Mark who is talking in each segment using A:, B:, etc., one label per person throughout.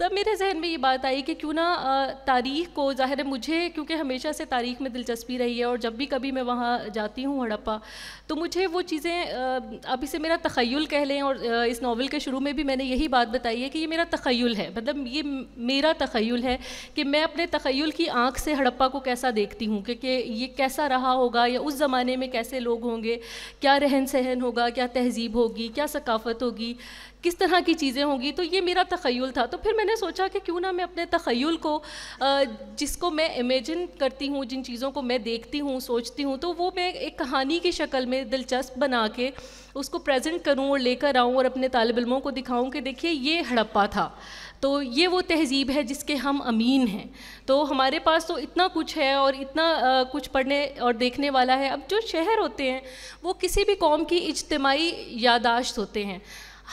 A: تب میرے ذہن میں یہ بات آئی کہ کیوں نہ تاریخ کو، ظاہر ہے مجھے کیونکہ ہمیشہ سے تاریخ میں دلچسپی رہی ہے، اور جب بھی کبھی میں وہاں جاتی ہوں ہڑپا تو مجھے وہ چیزیں، اب اسے میرا تخیل کہہ لیں، اور اس ناول کے شروع میں بھی میں نے یہی بات بتائی ہے کہ یہ میرا تخیل ہے، مطلب یہ میرا تخیل ہے کہ میں اپنے تخیل کی آنکھ سے ہڑپا کو کیسا دیکھتی ہوں، کہ یہ کیسا رہا ہوگا، یا اس زمانے میں کیسے لوگ ہوں گے، کیا رہن سہن ہوگا، کیا تہذیب ہوگی، کیا ثقافت ہوگی، کس طرح کی چیزیں ہوں گی. تو یہ میرا تخیل تھا. تو پھر میں نے سوچا کہ کیوں نہ میں اپنے تخیل کو، جس کو میں امیجن کرتی ہوں، جن چیزوں کو میں دیکھتی ہوں، سوچتی ہوں، تو وہ میں ایک کہانی کی شکل میں دلچسپ بنا کے اس کو پریزنٹ کروں اور لے کر آؤں اور اپنے طالب علموں کو دکھاؤں کہ دیکھیے یہ ہڑپا تھا، تو یہ وہ تہذیب ہے جس کے ہم امین ہیں. تو ہمارے پاس تو اتنا کچھ ہے اور اتنا کچھ پڑھنے اور دیکھنے والا ہے. اب جو شہر ہوتے ہیں وہ کسی بھی قوم کی اجتماعی یادداشت ہوتے ہیں.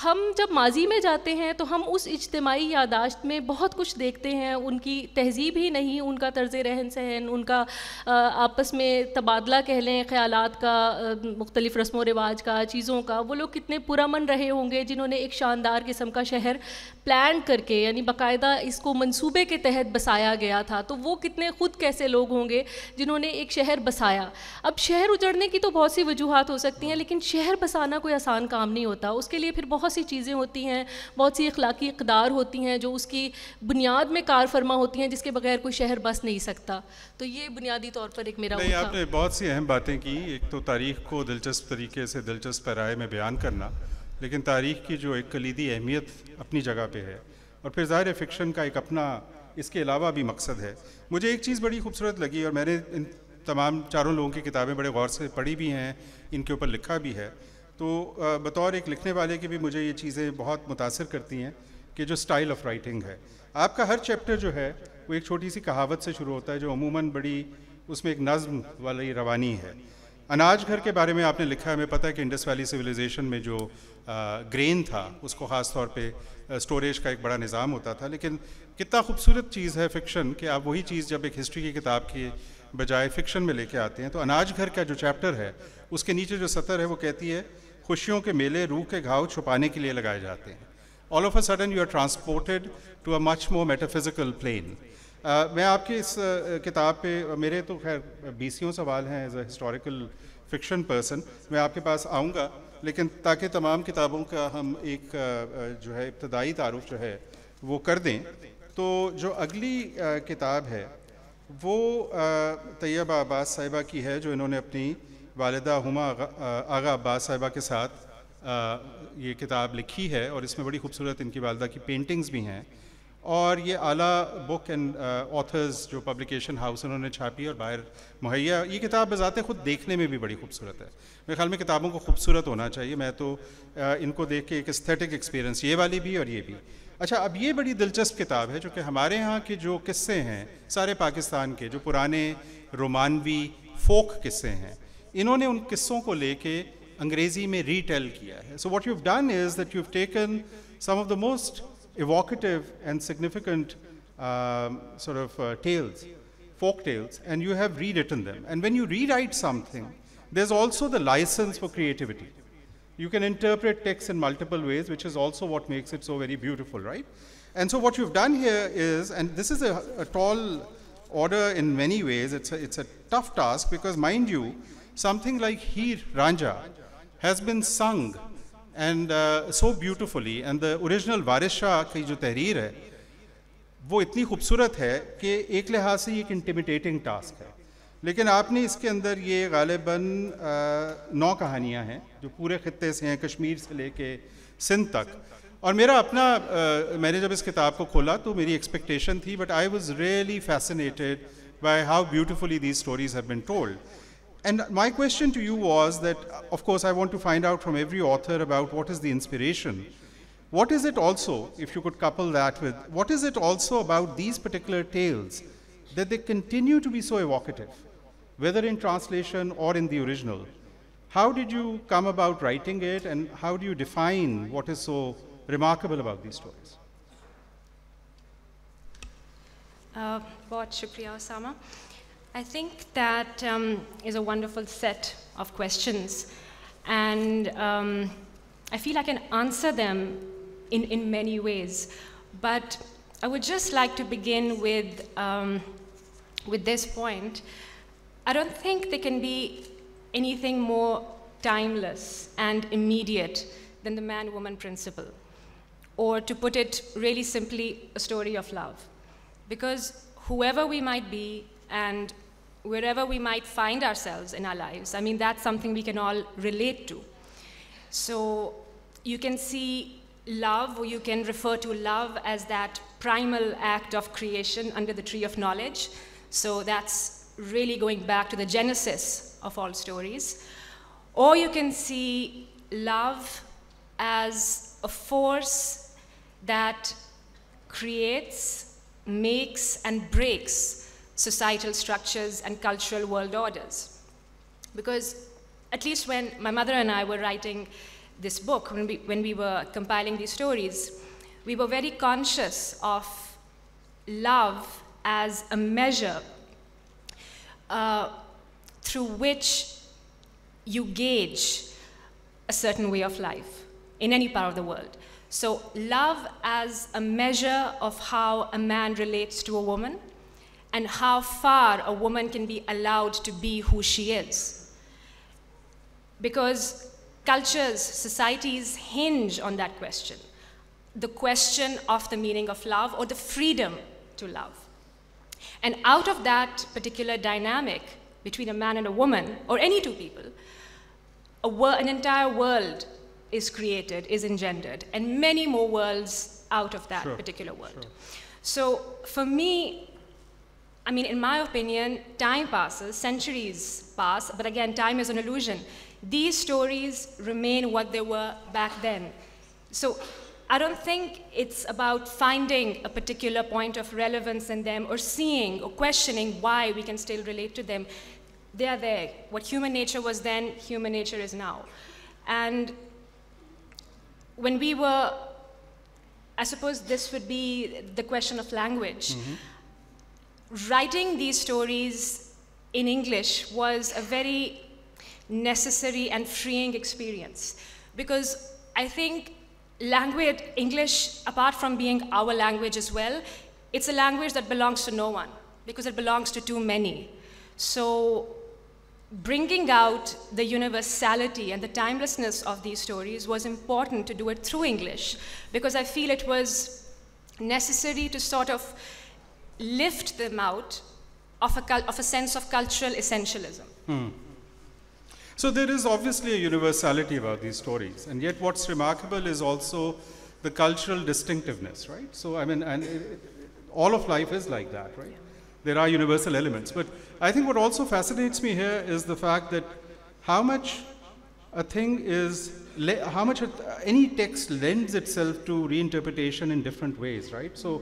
A: ہم جب ماضی میں جاتے ہیں تو ہم اس اجتماعی یادداشت میں بہت کچھ دیکھتے ہیں. ان کی تہذیب ہی نہیں، ان کا طرز رہن سہن، ان کا آپس میں تبادلہ کہہ لیں خیالات کا، مختلف رسم و رواج کا، چیزوں کا. وہ لوگ کتنے پرامن رہے ہوں گے جنہوں نے ایک شاندار قسم کا شہر پلان کر کے، یعنی باقاعدہ اس کو منصوبے کے تحت بسایا گیا تھا. تو وہ کتنے خود کیسے لوگ ہوں گے جنہوں نے ایک شہر بسایا. اب شہر اجڑنے کی تو بہت سی وجوہات ہو سکتی ہیں، لیکن شہر بسانا کوئی آسان کام نہیں ہوتا. اس کے لیے پھر بہت سی چیزیں ہوتی ہیں، بہت سی اخلاقی اقدار ہوتی ہیں جو اس کی بنیاد میں کار فرما ہوتی ہیں، جس کے بغیر کوئی شہر بس نہیں سکتا. تو یہ بنیادی طور پر ایک میرا
B: نہیں، آپ نے بہت سی اہم باتیں کی. ایک تو تاریخ کو دلچسپ طریقے سے دلچسپ پیرائے میں بیان کرنا، لیکن تاریخ کی جو ایک کلیدی اہمیت اپنی جگہ پہ ہے، اور پھر ظاہر ہے فکشن کا ایک اپنا اس کے علاوہ بھی مقصد ہے. مجھے ایک چیز بڑی خوبصورت لگی، اور میں نے ان تمام چاروں لوگوں کی کتابیں بڑے غور سے پڑھی بھی ہیں، ان کے اوپر لکھا بھی ہے. تو بطور ایک لکھنے والے کے بھی مجھے یہ چیزیں بہت متاثر کرتی ہیں کہ جو سٹائل آف رائٹنگ ہے. آپ کا ہر چیپٹر جو ہے وہ ایک چھوٹی سی کہاوت سے شروع ہوتا ہے، جو عموماً بڑی اس میں ایک نظم والی روانی ہے. اناج گھر کے بارے میں آپ نے لکھا ہے. ہمیں پتہ ہے کہ انڈس ویلی سویلائزیشن میں جو گرین تھا اس کو خاص طور پہ اسٹوریج کا ایک بڑا نظام ہوتا تھا. لیکن کتنا خوبصورت چیز ہے فکشن کہ آپ وہی چیز جب ایک ہسٹری کی کتاب کے بجائے فکشن میں لے کے آتے ہیں. تو اناج گھر کا جو چیپٹر ہے اس کے نیچے جو سطر ہے وہ کہتی ہے، خوشیوں کے میلے روح کے گھاؤ چھپانے کے لیے لگائے جاتے ہیں. All of a sudden you are transported to a much more metaphysical plane. میں آپ کی اس کتاب پہ، میرے تو خیر 20 سوال ہیں as a historical fiction person, میں آپ کے پاس آؤں گا، لیکن تاکہ تمام کتابوں کا ہم ایک جو ہے ابتدائی تعارف جو ہے وہ کر دیں. تو جو اگلی کتاب ہے وہ طیبہ عباس صاحبہ کی ہے، جو انہوں نے اپنی والدہ ہما آغا عباس صاحبہ کے ساتھ یہ کتاب لکھی ہے، اور اس میں بڑی خوبصورت ان کی والدہ کی پینٹنگز بھی ہیں. اور یہ اعلیٰ بک اینڈ آتھرز جو پبلیکیشن ہاؤس انہوں نے چھاپی اور باہر مہیا. یہ کتاب بذات خود دیکھنے میں بھی بڑی خوبصورت ہے. میرے خیال میں کتابوں کو خوبصورت ہونا چاہیے. میں تو ان کو دیکھ کے ایک استھیٹک ایکسپیرینس، یہ والی بھی اور یہ بھی. اچھا، اب یہ بڑی دلچسپ کتاب ہے، جو کہ ہمارے ہاں کے جو قصے ہیں سارے پاکستان کے، جو پرانے رومانوی فوک قصے ہیں، انہوں نے ان قصوں کو لے کے انگریزی میں ری ٹیل کیا ہے. So what you have done is that you have taken some of the most evocative and significant sort of tales, folk tales, and you have rewritten them. And when you rewrite something, there's also the license for creativity. You can interpret text in multiple ways, which is also what makes it so very beautiful, right? And so what you've done here is, and this is a tall order in many ways, it's a tough task, because mind you, something like Heer Ranja has been sung and so beautifully, and the original وارث شاہ کی جو تحریر ہے وہ اتنی خوبصورت ہے کہ ایک لحاظ سے یہ ایک انٹیمیٹیٹنگ ٹاسک ہے. لیکن آپ نے اس کے اندر یہ غالباً 9 کہانیاں ہیں جو پورے خطے سے ہیں، کشمیر سے لے کے سندھ تک. اور میرا اپنا میں نے جب اس کتاب کو کھولا تو میری ایکسپیکٹیشن تھی، but I was really fascinated by how beautifully these stories have been told. And my question to you was that, of course, I want to find out from every author about what is the inspiration. What is it also, if you could couple that with, what is it also about these particular tales that they continue to be so evocative, whether in translation or in the original? How did you come about writing it, and how do you define what is so remarkable about these stories?
C: Bahut shukriya, Osama. I think that is a wonderful set of questions, and I feel I can answer them in many ways. But I would just like to begin with this point. I don't think there can be anything more timeless and immediate than the man-woman principle, or to put it really simply, a story of love. Because whoever we might be and wherever we might find ourselves in our lives, I mean, that's something we can all relate to. So you can see love, or you can refer to love as that primal act of creation under the tree of knowledge. So that's really going back to the genesis of all stories. Or you can see love as a force that creates, makes, and breaks societal structures and cultural world orders. Because at least when my mother and I were writing this book, when we were compiling these stories, we were very conscious of love as a measure through which you gauge a certain way of life in any part of the world. So love as a measure of how a man relates to a woman and how far a woman can be allowed to be who she is. Because cultures, societies hinge on that question, the question of the meaning of love or the freedom to love. And out of that particular dynamic between a man and a woman, or any two people, an entire world is created, is engendered, and many more worlds out of that particular world. Sure. So for me, I mean, in my opinion, time passes, centuries pass, but again, time is an illusion. These stories remain what they were back then. So I don't think it's about finding a particular point of relevance in them or seeing or questioning why we can still relate to them. They are there. What human nature was then, human nature is now. And when we were, I suppose this would be the question of language. Mm-hmm. Writing these stories in English was a very necessary and freeing experience, because I think language, English, apart from being our language as well, it's a language that belongs to no one, because it belongs to too many. So bringing out the universality and the timelessness of these stories was important to do it through English, because I feel it was necessary to sort of lift them out of a sense of cultural essentialism.
B: So there is obviously a universality about these stories, and yet what's remarkable is also the cultural distinctiveness, right? So I mean, all of life is like that, right? There are universal elements, but I think what also fascinates me here is the fact that how much a thing is, how much any text lends itself to reinterpretation in different ways, right? So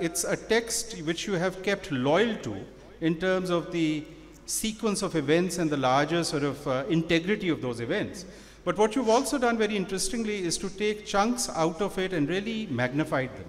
B: it's a text which you have kept loyal to in terms of the sequence of events and the larger sort of integrity of those events. But what you've also done very interestingly is to take chunks out of it and really magnified them.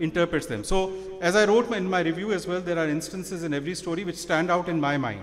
B: interprets them. So as I wrote in my review as well, there are instances in every story which stand out in my mind.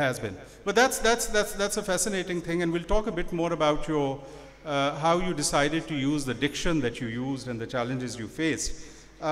B: has been. But that's a fascinating thing, and we'll talk a bit more about your how you decided to use the diction that you used and the challenges you faced.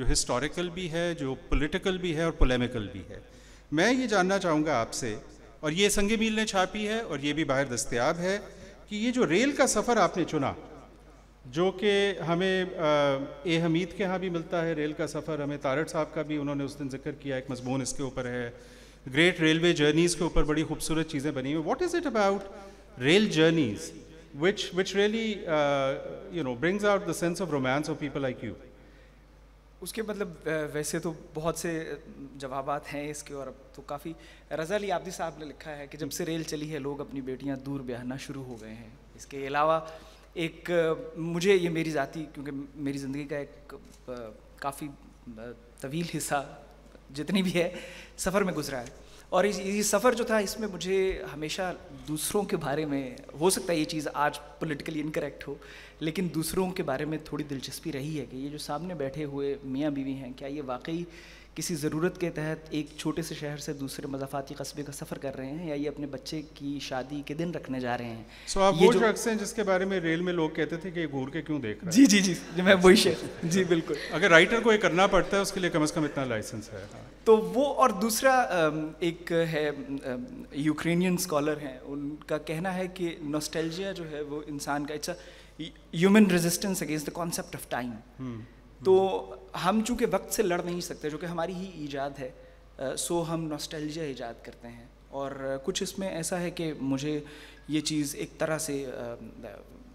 B: جو historical بھی ہے, جو political بھی ہے اور پولیمیکل بھی ہے. میں یہ جاننا چاہوں گا آپ سے, اور یہ سنگ میل نے چھاپی ہے اور یہ بھی باہر دستیاب ہے, کہ یہ جو ریل کا سفر آپ نے چنا, جو کہ ہمیں اے حمید کے ہاں بھی ملتا ہے ریل کا سفر, ہمیں تارڑ صاحب کا بھی انہوں نے اس دن ذکر کیا, ایک مضمون اس کے اوپر ہے, گریٹ ریلوے جرنیز کے اوپر بڑی خوبصورت چیزیں بنی ہوئی. What is it about real journeys which really brings out the sense of romance of people like you?
D: اس کے مطلب ویسے تو بہت سے جوابات ہیں اس کے, اور اب تو کافی. رضا علی عابدی صاحب نے لکھا ہے کہ جب سے ریل چلی ہے لوگ اپنی بیٹیاں دور بیاہنا شروع ہو گئے ہیں. اس کے علاوہ ایک مجھے یہ میری ذاتی, کیونکہ میری زندگی کا ایک کافی طویل حصہ جتنی بھی ہے سفر میں گزرا ہے, اور یہ سفر جو تھا اس میں مجھے ہمیشہ دوسروں کے بارے میں, ہو سکتا ہے یہ چیز آج پولیٹیکلی انکریکٹ ہو, لیکن دوسروں کے بارے میں تھوڑی دلچسپی رہی ہے کہ یہ جو سامنے بیٹھے ہوئے میاں بیوی ہیں, کیا یہ واقعی کسی ضرورت کے تحت ایک چھوٹے سے شہر سے دوسرے مضافاتی قصبے کا سفر کر رہے ہیں, یا یہ اپنے بچے کی شادی کے دن رکھنے جا رہے ہیں.
B: سو آپ وہ شخص ہیں جس کے بارے میں ریل میں لوگ کہتے تھے کہ یہ گھور کے کیوں دیکھ رہا ہے.
D: جی جی جی میں وہی شخص, جی بالکل.
B: اگر رائٹر کو یہ کرنا پڑتا ہے اس کے لیے کم از کم اتنا لائسنس ہے.
D: تو وہ, اور دوسرا ایک ہے یوکرینین اسکالر ہیں, ان کا کہنا ہے کہ نوسٹیلجیا جو ہے وہ انسان کا it's a human resistance against the concept of time. تو ہم چونکہ وقت سے لڑ نہیں سکتے, جو کہ ہماری ہی ایجاد ہے, سو ہم نوسٹیلجیا ایجاد کرتے ہیں. اور کچھ اس میں ایسا ہے کہ مجھے یہ چیز ایک طرح سے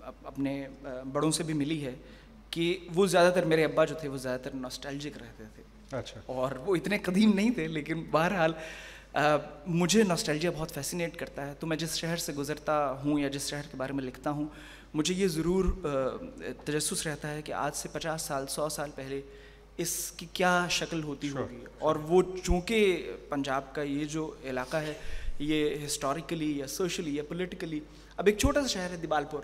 D: اپنے بڑوں سے بھی ملی ہے کہ وہ زیادہ تر, میرے ابا جو تھے وہ زیادہ تر نوسٹیلجک رہتے تھے.
B: اچھا.
D: اور وہ اتنے قدیم نہیں تھے, لیکن بہرحال مجھے نوسٹیلجیا بہت فیسینیٹ کرتا ہے. تو میں جس شہر سے گزرتا ہوں یا جس شہر کے بارے میں لکھتا ہوں, مجھے یہ ضرور تجسس رہتا ہے کہ آج سے 50 سال 100 سال پہلے اس کی کیا شکل ہوتی ہوگی. اور وہ چونکہ پنجاب کا یہ جو علاقہ ہے یہ ہسٹوریکلی یا سوشلی یا پولیٹیکلی, اب ایک چھوٹا سا شہر ہے دیبال پور,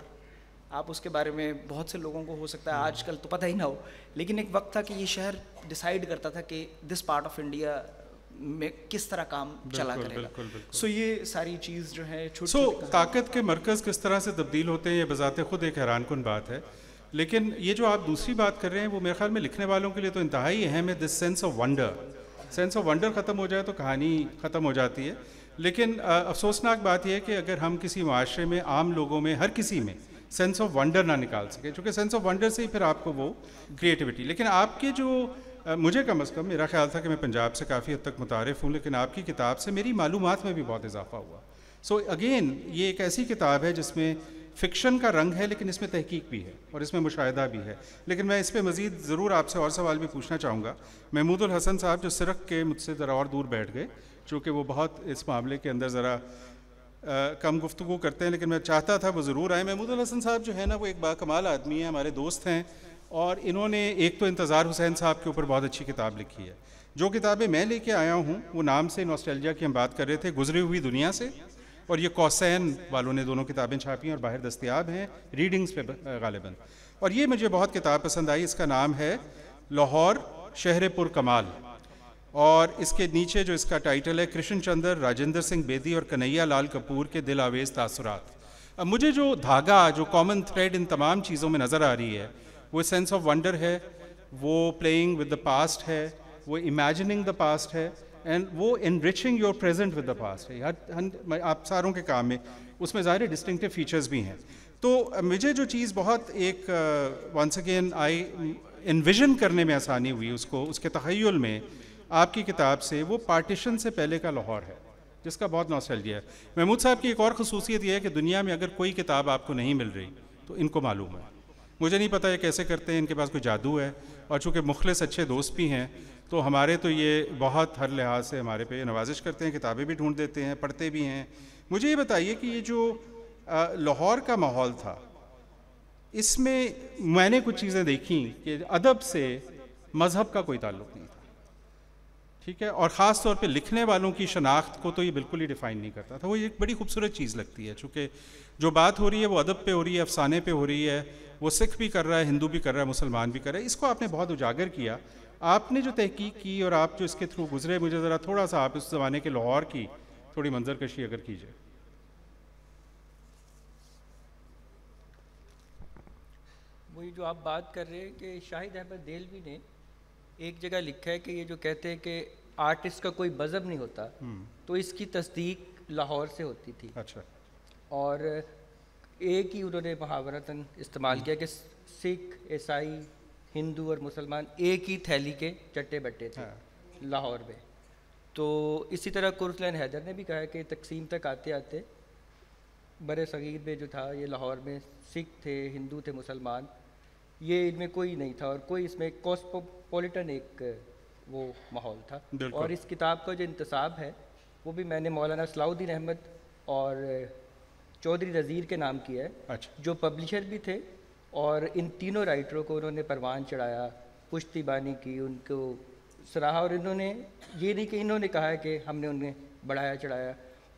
D: آپ اس کے بارے میں بہت سے لوگوں کو ہو سکتا ہے آج کل تو پتہ ہی نہ ہو, لیکن ایک وقت تھا کہ یہ شہر ڈیسائیڈ کرتا تھا کہ دس پارٹ آف انڈیا میں کس طرح کام چلا کرے گا. سو یہ ساری چیز جو ہے چھوٹی
B: طاقت کے مرکز کس طرح سے تبدیل ہوتے ہیں, یہ بذات خود ایک حیران کن بات ہے. لیکن یہ جو آپ دوسری بات کر رہے ہیں وہ میرے خیال میں لکھنے والوں کے لیے تو انتہائی اہم ہے. This sense of wonder, sense of wonder ختم ہو جائے تو کہانی ختم ہو جاتی ہے. لیکن افسوسناک بات یہ ہے کہ اگر ہم کسی معاشرے میں, عام لوگوں میں, ہر کسی میں سینس آف ونڈر نہ نکال سکے, چونکہ سینس آف ونڈر سے ہی پھر آپ کو وہ کریٹیوٹی. لیکن آپ کے جو, مجھے کم از کم میرا خیال تھا کہ میں پنجاب سے کافی حد تک متعارف ہوں, لیکن آپ کی کتاب سے میری معلومات میں بھی بہت اضافہ ہوا. سو اگین یہ ایک ایسی کتاب ہے جس میں فکشن کا رنگ ہے, لیکن اس میں تحقیق بھی ہے اور اس میں مشاہدہ بھی ہے. لیکن میں اس پہ مزید ضرور آپ سے اور سوال بھی پوچھنا چاہوں گا. محمود الحسن صاحب جو سرخ کے مجھ سے ذرا اور دور بیٹھ گئے, چونکہ وہ بہت اس معاملے کے اندر ذرا کم گفتگو کرتے ہیں, لیکن میں چاہتا تھا وہ ضرور آئیں. محمود الحسن صاحب جو ہے نا وہ ایک باکمال آدمی ہیں, ہمارے دوست ہیں, اور انہوں نے ایک تو انتظار حسین صاحب کے اوپر بہت اچھی کتاب لکھی ہے. جو کتابیں میں لے کے آیا ہوں وہ نام سے نوسٹیلجیا کی ہم بات کر رہے تھے, گزری ہوئی دنیا سے, اور یہ کوسین والوں نے دونوں کتابیں چھاپی ہیں اور باہر دستیاب ہیں ریڈنگز پہ غالباً. اور یہ مجھے بہت کتاب پسند آئی. اس کا نام ہے لاہور شہر پر کمال, اور اس کے نیچے جو اس کا ٹائٹل ہے کرشن چندر, راجندر سنگھ بیدی اور کنہیا لال کپور کے دل آویز تاثرات. اب مجھے جو دھاگا, جو کامن تھریڈ ان تمام چیزوں میں نظر آ رہی ہے وہ سینس آف ونڈر ہے, وہ پلینگ ود دا پاسٹ ہے, وہ امیجننگ دا پاسٹ ہے, اینڈ وہ enriching your present with the past ہے. آپ ساروں کے کام میں اس میں ظاہر ڈسٹنکٹیو فیچرز بھی ہیں. تو مجھے جو چیز بہت ایک ونس اگین آئی انویژن کرنے میں آسانی ہوئی اس کو, اس کے تخیل میں آپ کی کتاب سے, وہ پارٹیشن سے پہلے کا لاہور ہے جس کا بہت نوسٹیلجیا ہے. محمود صاحب کی ایک اور خصوصیت یہ ہے کہ دنیا میں اگر کوئی کتاب آپ کو نہیں مل رہی تو ان کو معلوم ہے. مجھے نہیں پتہ یہ کیسے کرتے ہیں, ان کے پاس کوئی جادو ہے, اور چونکہ مخلص اچھے دوست بھی ہیں تو ہمارے تو یہ بہت ہر لحاظ سے ہمارے پہ نوازش کرتے ہیں, کتابیں بھی ڈھونڈ دیتے ہیں, پڑھتے بھی ہیں. مجھے یہ بتائیے کہ یہ جو لاہور کا ماحول تھا اس میں نے کچھ چیزیں دیکھیں کہ ادب سے مذہب کا کوئی تعلق نہیں تھا, ٹھیک ہے, اور خاص طور پہ لکھنے والوں کی شناخت کو تو یہ بالکل ہی ڈیفائن نہیں کرتا تھا. وہ ایک بڑی خوبصورت چیز لگتی ہے, چونکہ جو بات ہو رہی ہے وہ ادب پہ ہو رہی ہے, افسانے پہ ہو رہی ہے, وہ سکھ بھی کر رہا ہے, ہندو بھی کر رہا ہے, مسلمان بھی کر رہا ہے. اس کو آپ نے بہت اجاگر کیا. آپ نے جو تحقیق کی اور آپ جو اس کے تھرو گزرے, مجھے ذرا تھوڑا سا آپ اس زمانے کے لاہور کی تھوڑی منظر کشی اگر کیجیے.
E: وہی جو آپ بات کر رہے ہیں کہ شاہد احمد دہلوی نے ایک جگہ لکھا ہے کہ یہ جو کہتے ہیں کہ آرٹسٹ کا کوئی مذہب نہیں ہوتا، تو اس کی تصدیق لاہور سے ہوتی تھی.
B: اچھا.
E: اور ایک ہی انہوں نے محاورتاً استعمال کیا کہ سکھ، عیسائی، ہندو اور مسلمان ایک ہی تھیلی کے چٹے بٹے تھے لاہور میں. تو اسی طرح قرۃ حیدر نے بھی کہا کہ تقسیم تک آتے آتے بر صغیر میں جو تھا یہ لاہور میں سکھ تھے، ہندو تھے، مسلمان، یہ ان میں کوئی نہیں تھا، اور کوئی اس میں کاسموپولیٹن ایک وہ ماحول تھا. اور اس کتاب کا جو انتصاب ہے وہ بھی میں نے مولانا صلاح الدین احمد اور چودھری نذیر کے نام کیا ہے، جو پبلشر بھی تھے، اور ان تینوں رائٹروں کو انہوں نے پروان چڑھایا، پشتی بانی کی، ان کو سراہا. اور انہوں نے یہ نہیں کہ انہوں نے کہا ہے کہ ہم نے انہیں بڑھایا چڑھایا،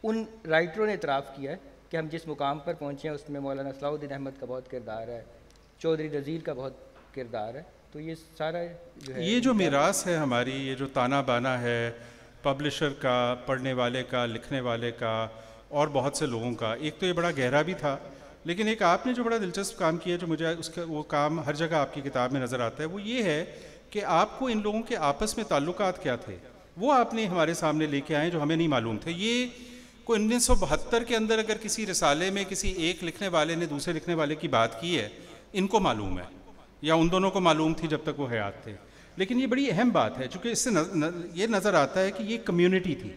E: ان رائٹروں نے اعتراف کیا ہے کہ ہم جس مقام پر پہنچے ہیں اس میں مولانا صلاح الدین احمد کا بہت کردار ہے، چودھری نذیر کا بہت کردار ہے. تو یہ سارا جو ہے،
B: یہ جو میراث ہے ہماری، یہ جو تانا بانا ہے پبلشر کا، پڑھنے والے کا، لکھنے والے کا، اور بہت سے لوگوں کا، ایک تو یہ بڑا گہرا بھی تھا، لیکن ایک آپ نے جو بڑا دلچسپ کام کیا جو مجھے اس کا وہ کام ہر جگہ آپ کی کتاب میں نظر آتا ہے، وہ یہ ہے کہ آپ کو ان لوگوں کے آپس میں تعلقات کیا تھے وہ آپ نے ہمارے سامنے لے کے آئے جو ہمیں نہیں معلوم تھے. یہ کو 1972 کے اندر اگر کسی رسالے میں کسی ایک لکھنے والے نے دوسرے لکھنے والے کی بات کی ہے، ان کو معلوم ہے، یا ان دونوں کو معلوم تھی جب تک وہ حیات تھے. لیکن یہ بڑی اہم بات ہے چونکہ اس سے یہ نظر آتا ہے کہ یہ کمیونٹی تھی،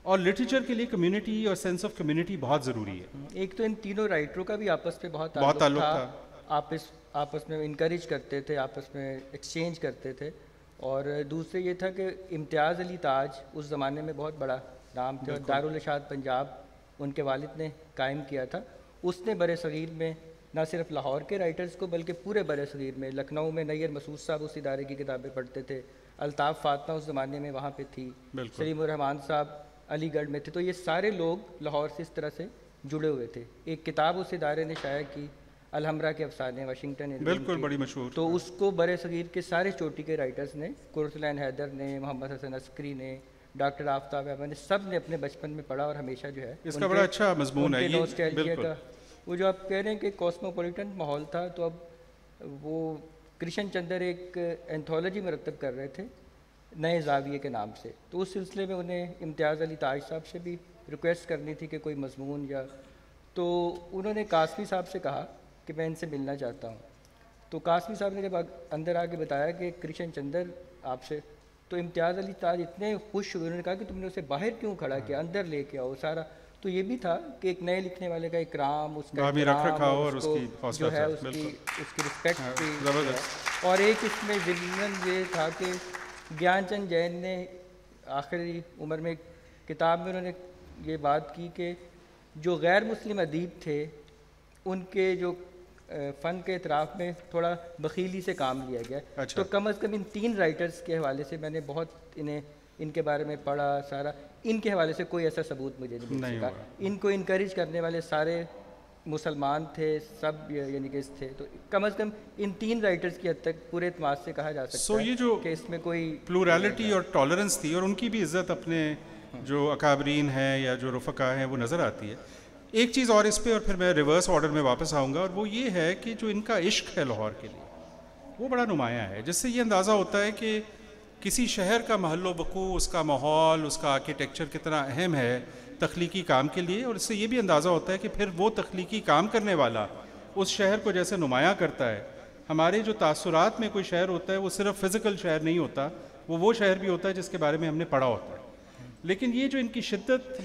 B: اور لٹریچر کے لیے کمیونٹی اور سینس آف کمیونٹی بہت ضروری ہے.
E: ایک تو ان تینوں رائٹروں کا بھی آپس میں بہت تعلق تھا، آپس میں انکریج کرتے تھے، آپس میں ایکسچینج کرتے تھے. اور دوسرے یہ تھا کہ امتیاز علی تاج اس زمانے میں بہت بڑا نام تھا، دارالارشاد پنجاب ان کے والد نے قائم کیا تھا. اس نے بر صغیر میں نہ صرف لاہور کے رائٹرز کو بلکہ پورے بر صغیر میں، لکھنؤ میں نیر مسعود صاحب اس ادارے کی کتابیں پڑھتے تھے، الطاف فاطمہ اس زمانے میں وہاں پہ تھی، سلیم الرحمان صاحب علی گڑھ میں تھے. تو یہ سارے لوگ لاہور سے اس طرح سے جڑے ہوئے تھے. ایک کتاب اس ادارے نے شائع کی، الحمرا کے افسانے، واشنگٹن،
B: بالکل بڑی مشہور.
E: تو اس کو بر صغیر کے سارے چوٹی کے رائٹرز نے، قرۃ حیدر نے، محمد حسن عسکری نے، ڈاکٹر آفتاب احمد نے، سب نے اپنے بچپن میں پڑھا، اور ہمیشہ جو ہے
B: اس کا بڑا اچھا مضمون ہے
E: یہ. وہ جو آپ کہہ رہے ہیں کہ کاسموپولیٹن ماحول تھا، تو اب وہ کرشن چندر ایک اینتھولوجی مرتب کر رہے تھے نئے زاویے کے نام سے. تو اس سلسلے میں انہیں امتیاز علی تاج صاحب سے بھی ریکویسٹ کرنی تھی کہ کوئی مضمون یا، تو انہوں نے قاسمی صاحب سے کہا کہ میں ان سے ملنا چاہتا ہوں. تو قاسمی صاحب نے جب اندر آ کے بتایا کہ کرشن چندر آپ سے، تو امتیاز علی تاج اتنے خوش ہوئے، انہوں نے کہا کہ تم نے اسے باہر کیوں کھڑا کیا، اندر لے کے آؤ سارا. تو یہ بھی تھا کہ ایک نئے لکھنے والے کا اکرام، اس کا
B: اور اس کی
E: جو ہے اس کی رسپیکٹ بھی. اور ایک اس میں ضمن یہ تھا کہ گیان چند جین نے آخری عمر میں کتاب میں انہوں نے یہ بات کی کہ جو غیر مسلم ادیب تھے ان کے جو فن کے اعتراف میں تھوڑا بخیلی سے کام لیا گیا. تو کم از کم ان تین رائٹرز کے حوالے سے میں نے بہت ان کے بارے میں پڑھا سارا، ان کے حوالے سے کوئی ایسا ثبوت مجھے نہیں مل سکا. ان کو انکریج کرنے والے سارے مسلمان تھے سب، یعنی کہ تھے. تو کم از کم ان تین رائٹرز کی حد تک پورے اعتماد سے کہا جا سکتا ہے کہ اس میں کوئی
B: پلورالٹی اور ٹالرنس تھی، اور ان کی بھی عزت اپنے جو اکابرین ہیں یا جو رفقا ہیں وہ نظر آتی ہے. ایک چیز اور اس پہ، اور پھر میں ریورس آرڈر میں واپس آؤں گا، اور وہ یہ ہے کہ جو ان کا عشق ہے لاہور کے لیے وہ بڑا نمایاں ہے، جس سے یہ اندازہ ہوتا ہے کہ کسی شہر کا محل و وقوع، اس کا ماحول، اس کا آرکیٹیکچر کتنا اہم ہے تخلیقی کام کے لیے. اور اس سے یہ بھی اندازہ ہوتا ہے کہ پھر وہ تخلیقی کام کرنے والا اس شہر کو جیسے نمایاں کرتا ہے. ہمارے جو تاثرات میں کوئی شہر ہوتا ہے وہ صرف فزیکل شہر نہیں ہوتا، وہ شہر بھی ہوتا ہے جس کے بارے میں ہم نے پڑھا ہوتا ہے. لیکن یہ جو ان کی شدت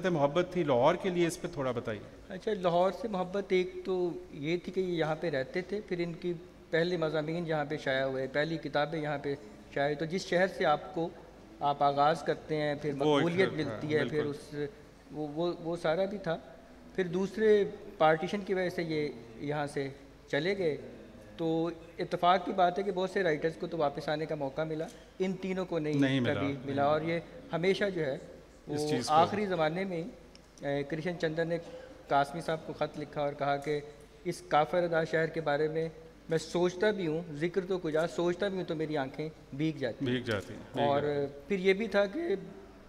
B: محبت تھی لاہور کے لیے، اس پہ تھوڑا بتائیے.
E: اچھا، لاہور سے محبت ایک تو یہ تھی کہ یہ یہاں پہ رہتے تھے، پھر ان کی پہلے مضامین یہاں پہ شائع ہوئے، پہلی کتابیں یہاں پہ شائع. تو جس شہر سے آپ آغاز کرتے ہیں، پھر مقبولیت ملتی ہے، پھر اس وہ سارا بھی تھا. پھر دوسرے پارٹیشن کی وجہ سے یہ یہاں سے چلے گئے. تو اتفاق کی بات ہے کہ بہت سے رائٹرز کو تو واپس آنے کا موقع ملا، ان تینوں کو نہیں کبھی ملا. اور یہ ہمیشہ جو ہے وہ آخری زمانے میں کرشن چندر نے قاسمی صاحب کو خط لکھا اور کہا کہ اس کافر ادا شہر کے بارے میں میں سوچتا بھی ہوں، ذکر تو کجا، سوچتا بھی ہوں تو میری آنکھیں بھیگ جاتی. اور پھر یہ بھی تھا کہ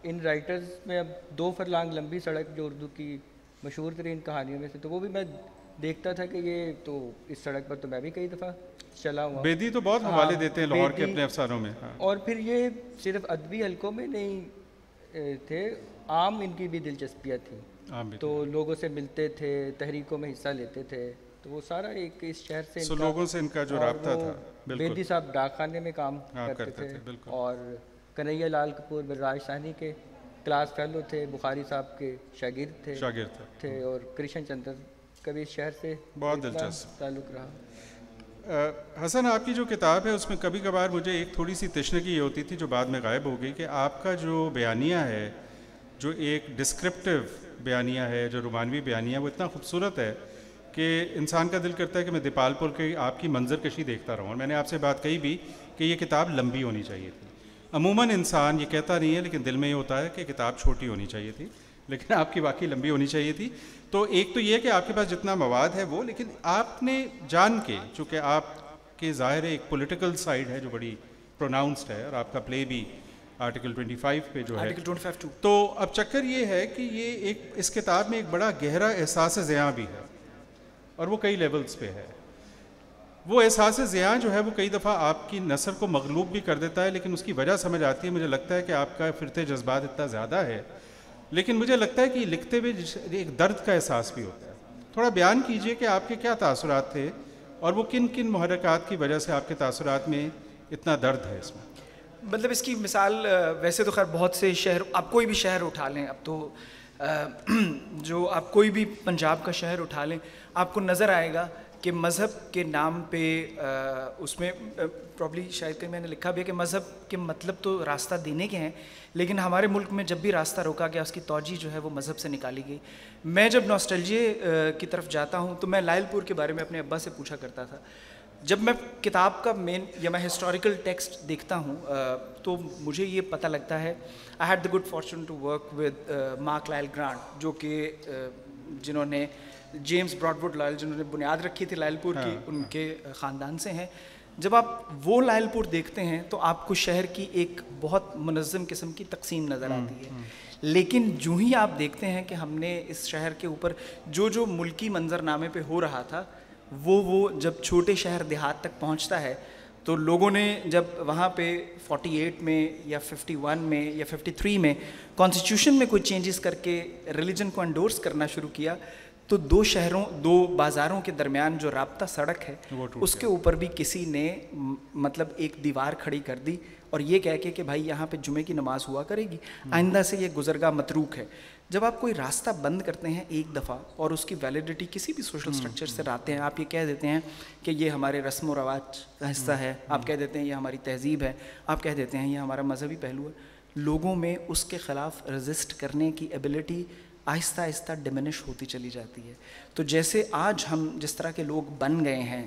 E: ان رائٹرز میں اب 2 فرلانگ لمبی سڑک جو اردو کی مشہور ترین کہانیوں میں سے، تو وہ بھی میں دیکھتا تھا کہ یہ تو اس سڑک پر تو میں بھی کئی دفعہ چلا ہوا.
B: بیدی تو بہت حوالے دیتے ہیں لاہور کے اپنے افسانوں میں.
E: اور پھر یہ صرف ادبی حلقوں میں نہیں تھے, عام ان کی بھی دلچسپیاں تھیں, تو لوگوں سے ملتے تھے, تحریکوں میں حصہ لیتے تھے, تو وہ سارا ایک اس شہر سے
B: لوگوں سے ان کا جو رابطہ تھا.
E: بیدی صاحب ڈاک خانے میں کام کرتے تھے, اور کنہیا لال کپور برراج ثانی کے کلاس فیلو تھے, بخاری صاحب کے شاگرد تھے, اور کرشن چندر کا بھی اس شہر سے
B: بہت دلچسپ
E: تعلق رہا.
B: حسن, آپ کی جو کتاب ہے اس میں کبھی کبھار مجھے ایک تھوڑی سی تشنگی یہ ہوتی تھی جو بعد میں غائب ہو گئی, کہ آپ کا جو بیانیہ ہے, جو ایک ڈسکرپٹیو بیانیہ ہے, جو رومانوی بیانیہ, وہ اتنا خوبصورت ہے کہ انسان کا دل کرتا ہے کہ میں دیپال پور کی آپ کی منظر کشی دیکھتا رہوں. اور میں نے آپ سے بات کہی بھی کہ یہ کتاب لمبی ہونی چاہیے تھی. عموماً انسان یہ کہتا نہیں ہے, لیکن دل میں یہ ہوتا ہے کہ کتاب چھوٹی ہونی چاہیے تھی, لیکن آپ کی واقعی لمبی ہونی چاہیے تھی. تو ایک تو یہ کہ آپ کے پاس جتنا مواد ہے وہ, لیکن آپ نے جان کے, چونکہ آپ کے ظاہر ایک پولیٹیکل سائڈ ہے جو بڑی پروناؤنسڈ ہے, اور آپ کا پلے بھی آرٹیکل 25 پہ جو ہے, تو اب چکر یہ ہے کہ یہ ایک اس کتاب میں ایک بڑا گہرا احساس زیاں بھی ہے, اور وہ کئی لیولز پہ ہے. وہ احساس زیاں جو ہے وہ کئی دفعہ آپ کی نثر کو مغلوب بھی کر دیتا ہے, لیکن اس کی وجہ سمجھ آتی ہے. مجھے لگتا ہے کہ آپ کا فرتے جذبات اتنا زیادہ ہے, لیکن مجھے لگتا ہے کہ لکھتے ہوئے ایک درد کا احساس بھی ہوتا ہے. تھوڑا بیان کیجئے کہ آپ کے کیا تاثرات تھے, اور وہ کن کن محرکات کی وجہ سے آپ کے تاثرات میں اتنا درد ہے اس میں.
D: مطلب اس کی مثال ویسے تو خیر بہت سے شہر, آپ کوئی بھی شہر اٹھا لیں, اب تو جو آپ کوئی بھی پنجاب کا شہر اٹھا لیں, آپ کو نظر آئے گا کہ مذہب کے نام پہ اس میں پرابلی شاید کہ میں نے لکھا بھی ہے کہ مذہب کے مطلب تو راستہ دینے کے ہیں, لیکن ہمارے ملک میں جب بھی راستہ روکا گیا اس کی توجہ جو ہے وہ مذہب سے نکالی گئی. میں جب نوسٹلجیے کی طرف جاتا ہوں تو میں لائل پور کے بارے میں اپنے ابا سے پوچھا کرتا تھا. جب میں کتاب کا مین یا میں ہسٹوریکل ٹیکسٹ دیکھتا ہوں تو مجھے یہ پتہ لگتا ہے, I had the good fortune to work with Mark Lyall Grant, جو کہ جنہوں نے جیمز براڈ ووڈ لائل, جنہوں نے بنیاد رکھی تھی لائل پور کی, ان کے خاندان سے ہیں. جب آپ وہ لائل پور دیکھتے ہیں تو آپ کو شہر کی ایک بہت منظم قسم کی تقسیم نظر آتی ہے, لیکن جو ہی آپ دیکھتے ہیں کہ ہم نے اس شہر کے اوپر جو ملکی منظرنامے پہ ہو رہا تھا وہ جب چھوٹے شہر دیہات تک پہنچتا ہے, تو لوگوں نے جب وہاں پہ 48 میں یا 51 میں یا 53 میں کانسٹیٹیوشن میں کوئی چینجز کر کے ریلیجن کو انڈورس کرنا شروع کیا, تو دو بازاروں کے درمیان جو رابطہ سڑک ہے اس کے اوپر بھی کسی نے مطلب ایک دیوار کھڑی کر دی, اور یہ کہہ کے کہ بھائی یہاں پہ جمعے کی نماز ہوا کرے گی, آئندہ سے یہ گزرگاہ متروک ہے. جب آپ کوئی راستہ بند کرتے ہیں ایک دفعہ اور اس کی ویلیڈیٹی کسی بھی سوشل سٹرکچر سے لاتے ہیں, آپ یہ کہہ دیتے ہیں کہ یہ ہمارے رسم و رواج کا حصہ ہے, آپ کہہ دیتے ہیں یہ ہماری تہذیب ہے, آپ کہہ دیتے ہیں یہ ہمارا مذہبی پہلو ہے, لوگوں میں اس کے خلاف رزسٹ کرنے کی ایبلٹی آہستہ آہستہ ڈیمینش ہوتی چلی جاتی ہے. تو جیسے آج ہم جس طرح کے لوگ بن گئے ہیں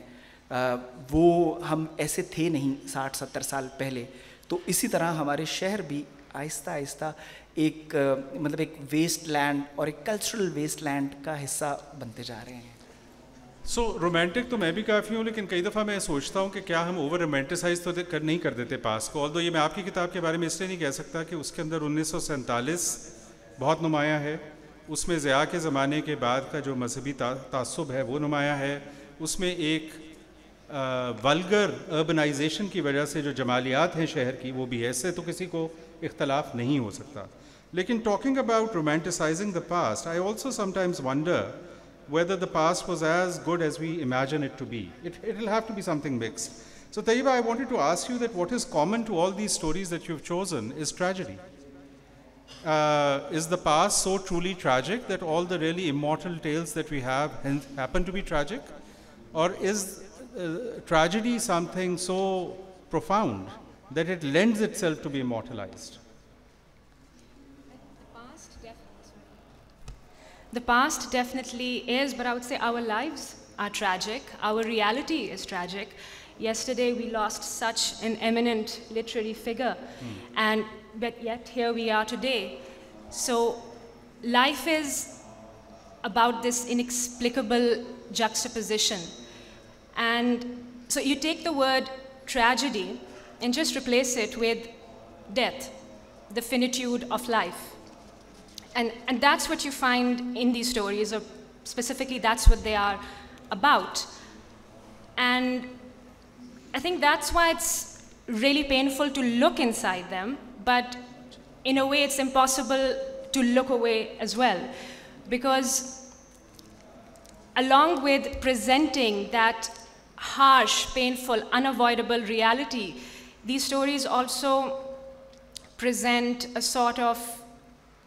D: وہ ہم ایسے تھے نہیں 60-70 سال پہلے, تو اسی طرح ہمارے شہر بھی آہستہ آہستہ ایک مطلب ایک ویسٹ لینڈ اور ایک کلچرل ویسٹ لینڈ کا حصہ بنتے جا رہے ہیں.
B: رومانٹک تو میں بھی کافی ہوں, لیکن کئی دفعہ میں سوچتا ہوں کہ کیا ہم اوور رومانٹیسائز تو نہیں کر دیتے پاس کو. آلدو یہ میں آپ کی کتاب کے بارے میں اس لیے نہیں کہہ سکتا کہ اس کے اندر 1947 بہت نمایاں ہے, اس میں ضیاء کے زمانے کے بعد کا جو مذہبی تعصب ہے وہ نمایاں ہے, اس میں ایک ولگر اربنائزیشن کی وجہ سے جو جمالیات ہیں شہر کی وہ بھی ہے, اس سے تو کسی کو اختلاف نہیں ہو سکتا. لیکن talking about romanticising the past, I also sometimes wonder whether the past was as good as we imagine it to be. It will have to be something mixed. So Tayyiba, I wanted to ask you that what is common to all these stories that you've chosen is tragedy. Is the past so truly tragic that all the really immortal tales that we have happen to be tragic? Or is tragedy something so profound that it lends itself to be immortalized?
C: The past definitely is, but I would say our lives are tragic. Our reality is tragic. Yesterday we lost such an eminent literary figure, but yet here we are today. So life is about this inexplicable juxtaposition. And so you take the word tragedy and just replace it with death, the finitude of life. And that's what you find in these stories, or specifically that's what they are about. And I think that's why it's really painful to look inside them, but in a way it's impossible to look away as well. Because along with presenting that harsh, painful, unavoidable reality, these stories also present a sort of,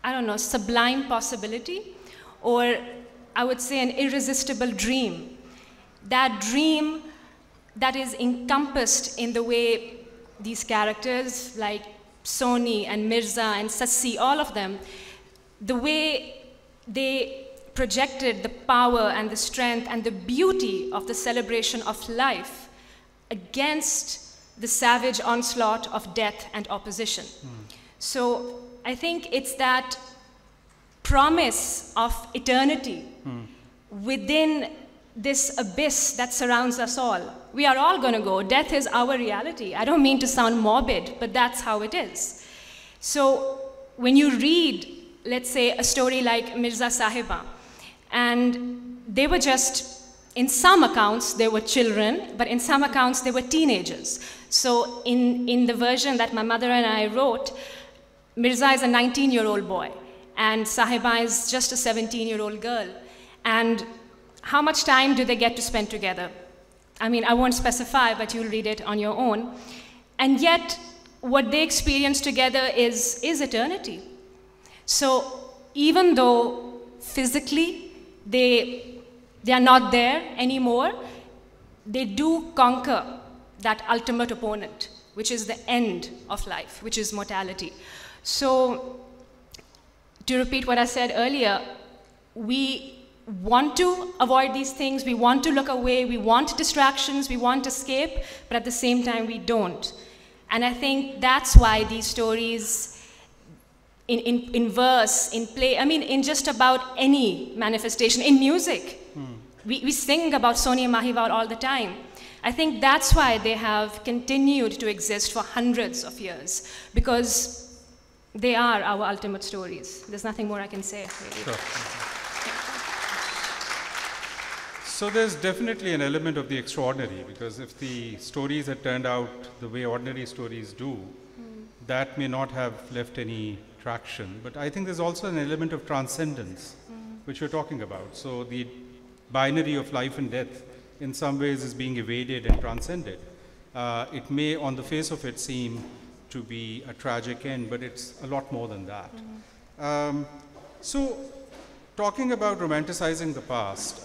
C: I don't know, sublime possibility, or I would say an irresistible dream. That dream that is encompassed in the way these characters like Soni and Mirza and Sassi, all of them, the way they projected the power and the strength and the beauty of the celebration of life against the savage onslaught of death and opposition. So I think it's that promise of eternity within this abyss that surrounds us all. We are all going to go. Death is our reality. I don't mean to sound morbid, but that's how it is. So when you read, let's say, a story like Mirza Sahiba, and they were just, in some accounts, they were children, but in some accounts, they were teenagers. So in the version that my mother and I wrote, Mirza is a 19-year-old boy, and Sahiba is just a 17-year-old girl. And how much time do they get to spend together? I mean, I won't specify, but you'll read it on your own. And yet, what they experience together is eternity. So even though physically they are not there anymore, they do conquer that ultimate opponent, which is the end of life, which is mortality. So to repeat what I said earlier, we want to avoid these things, we want to look away, we want distractions, we want escape, but at the same time we don't. And I think that's why these stories in verse, in play, I mean in just about any manifestation, in music, we sing about Sonia Mahiwal all the time. I think that's why they have continued to exist for hundreds of years, because they are our ultimate stories. There's nothing more I can say, really.
B: Sure. So there's definitely an element of the extraordinary, because if the stories had turned out the way ordinary stories do, that may not have left any traction. But I think there's also an element of transcendence, which we're talking about. So the binary of life and death in some ways is being evaded and transcended. It may, on the face of it, seem to be a tragic end, but it's a lot more than that. So talking about romanticizing the past,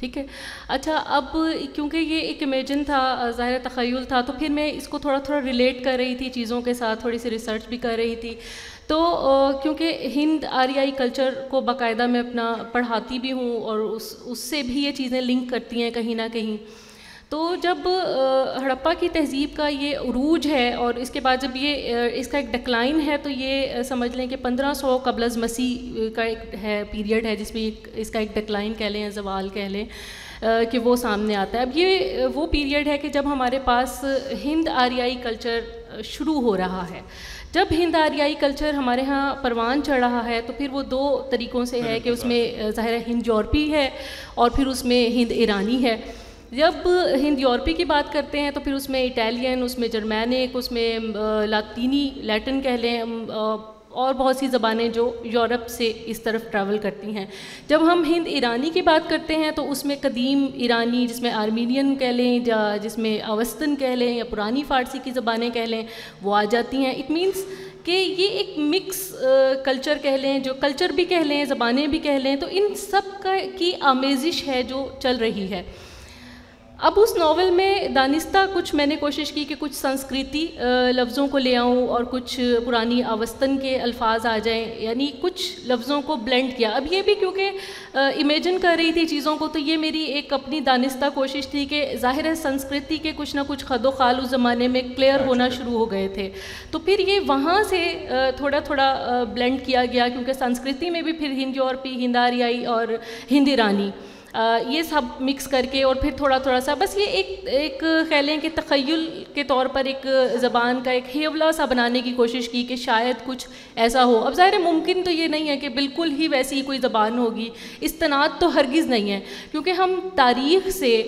A: ٹھیک ہے. اچھا اب کیونکہ یہ ایک imagine تھا, ظاہر تخیل تھا, تو پھر میں اس کو تھوڑا تھوڑا ریلیٹ کر رہی تھی چیزوں کے ساتھ, تھوڑی سی ریسرچ بھی کر رہی تھی. تو کیونکہ ہند آریائی کلچر کو باقاعدہ میں اپنا پڑھاتی بھی ہوں اور اس سے بھی یہ چیزیں لنک کرتی ہیں کہیں نہ کہیں. تو جب ہڑپا کی تہذیب کا یہ عروج ہے اور اس کے بعد جب یہ اس کا ایک ڈکلائن ہے, تو یہ سمجھ لیں کہ 1500 قبل از مسیح کا ایک ہے پیریڈ ہے جس میں اس کا ایک ڈکلائن کہہ لیں یا زوال کہہ لیں کہ وہ سامنے آتا ہے. اب یہ وہ پیریڈ ہے کہ جب ہمارے پاس ہند آریائی کلچر شروع ہو رہا ہے. جب ہند آریائی کلچر ہمارے ہاں پروان چڑھ رہا ہے تو پھر وہ دو طریقوں سے ہے کہ اس میں ظاہر ہند یورپی ہے اور پھر اس میں ہند ایرانی ہے. جب ہند یورپی کی بات کرتے ہیں تو پھر اس میں اٹیلین, اس میں جرمینک, اس میں لاطینی لیٹن کہہ لیں, اور بہت سی زبانیں جو یورپ سے اس طرف ٹریول کرتی ہیں. جب ہم ہند ایرانی کی بات کرتے ہیں تو اس میں قدیم ایرانی جس میں آرمینین کہہ لیں یا جس میں اوستن کہہ لیں یا پرانی فارسی کی زبانیں کہہ لیں وہ آ جاتی ہیں. اٹ مینس کہ یہ ایک مکس کلچر کہہ لیں, جو کلچر بھی کہہ لیں, زبانیں بھی کہہ لیں, تو ان سب کی آمیزش ہے جو چل رہی ہے. اب اس ناول میں دانستہ کچھ میں نے کوشش کی کہ کچھ سنسکرتی لفظوں کو لے آؤں اور کچھ پرانی آوستن کے الفاظ آ جائیں, یعنی کچھ لفظوں کو بلینڈ کیا. اب یہ بھی کیونکہ امیجن کر رہی تھی چیزوں کو, تو یہ میری ایک اپنی دانستہ کوشش تھی کہ ظاہر ہے سنسکرتی کے کچھ نہ کچھ خد و خال اس زمانے میں کلیئر ہونا شروع ہو گئے تھے, تو پھر یہ وہاں سے تھوڑا تھوڑا بلینڈ کیا گیا, کیونکہ سنسکرتی میں بھی پھر ہند یورپی, ہند آریائی اور ہند ایرانی یہ سب مکس کر کے, اور پھر تھوڑا تھوڑا سا بس یہ ایک کہہ لیں کہ تخیل کے طور پر ایک زبان کا ایک ہیولا سا بنانے کی کوشش کی کہ شاید کچھ ایسا ہو. اب ظاہر ممکن تو یہ نہیں ہے کہ بالکل ہی ویسی کوئی زبان ہوگی, استناد تو ہرگز نہیں ہے, کیونکہ ہم تاریخ سے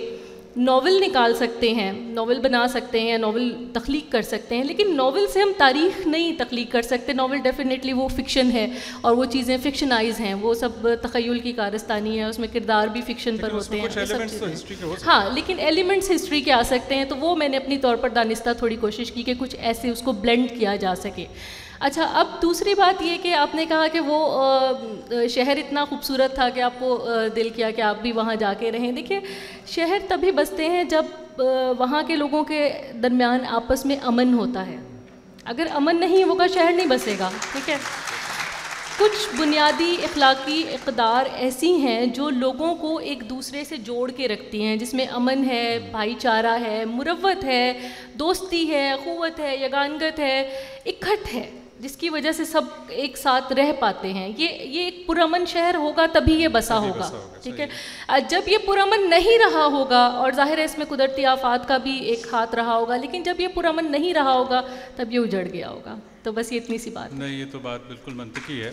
A: ناول نکال سکتے ہیں, ناول بنا سکتے ہیں, ناول تخلیق کر سکتے ہیں, لیکن ناول سے ہم تاریخ نہیں تخلیق کر سکتے. ناول ڈیفینیٹلی وہ فکشن ہے اور وہ چیزیں فکشنائز ہیں, وہ سب تخیل کی کارستانی ہے, اس میں کردار بھی فکشن پر ہوتے ہیں. ہاں, لیکن ایلیمنٹس ہسٹری کے آ سکتے ہیں, تو وہ میں نے اپنی طور پر دانستہ تھوڑی کوشش کی کہ کچھ ایسے اس کو بلینڈ کیا جا سکے. اچھا, اب دوسری بات یہ کہ آپ نے کہا کہ وہ شہر اتنا خوبصورت تھا کہ آپ کو دل کیا کہ آپ بھی وہاں جا کے رہیں. دیکھیے, شہر تبھی بستے ہیں جب وہاں کے لوگوں کے درمیان آپس میں امن ہوتا ہے. اگر امن نہیں ہوگا شہر نہیں بسے گا. ٹھیک ہے, کچھ بنیادی اخلاقی اقدار ایسی ہیں جو لوگوں کو ایک دوسرے سے جوڑ کے رکھتی ہیں, جس میں امن ہے, بھائی چارہ ہے, مروت ہے, دوستی ہے, اخوت ہے, یگانگت ہے, اکٹھ ہے, جس کی وجہ سے سب ایک ساتھ رہ پاتے ہیں. یہ ایک پرامن شہر ہوگا تبھی یہ بسا ہوگا. ٹھیک ہے, جب یہ پرامن نہیں رہا ہوگا, اور ظاہر ہے اس میں قدرتی آفات کا بھی ایک ہاتھ رہا ہوگا, لیکن جب یہ پرامن نہیں رہا ہوگا تب یہ اجڑ گیا ہوگا. تو بس یہ اتنی سی بات.
B: نہیں, یہ تو بات بالکل منطقی ہے.